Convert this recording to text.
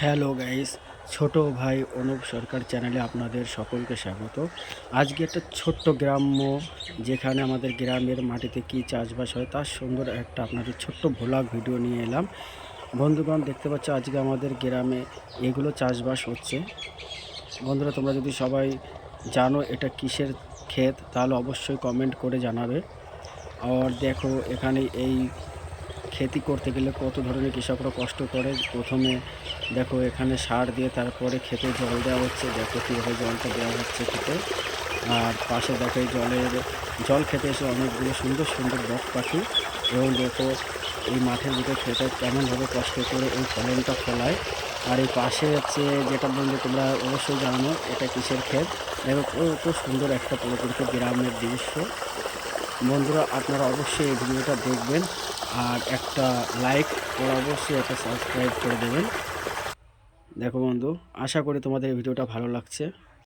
Hello guys, ছোট ভাই অনুপ সরকার চ্যানেলে আপনাদের সকলকে স্বাগত। আজকে একটা ছোট্ট গ্রাম্য, যেখানে আমাদের গ্রামের মাটিতে কি চাষবাস হয় তার সুন্দর একটা আপনাদের ছোট্ট ভ্লগ ভিডিও নিয়ে এলাম। বন্ধুগণ, দেখতে পাচ্ছ আজকে আমাদের গ্রামে এগুলো চাষবাস হচ্ছে। বন্ধুরা, তোমরা যদি সবাই জানো এটা কিসের ক্ষেত তাহলে অবশ্যই কমেন্ট করে জানাবে। আর দেখো এখানে এই খেতি করতে গেলে কত ধরনের কৃষকরা কষ্ট করে। প্রথমে দেখো এখানে সার দিয়ে তারপরে খেতে জল দেওয়া হচ্ছে। দেখো কীভাবে জলটা দেওয়া হচ্ছে খেতে। আর পাশে দেখো এই জল খেতে এসে অনেকগুলো সুন্দর সুন্দর বক পাখি। এবং দেখো এই মাঠের ভিতরে খেতে কেমনভাবে কষ্ট করে এই ফলনটা ফলায়। আর এই পাশে হচ্ছে যেটা বললে তোমরা অবশ্যই জানো এটা কিসের ক্ষেত। দেখো কত সুন্দর একটা প্রকৃত গ্রামের দৃশ্য। বন্ধুরা, আপনারা অবশ্যই এই ভিডিওটা দেখবেন আর একটা লাইক ও অবশ্যই একটা সাবস্ক্রাইব করে দেবেন। দেখো বন্ধু, আশা করি তোমাদের এই ভিডিওটা ভালো লাগছে।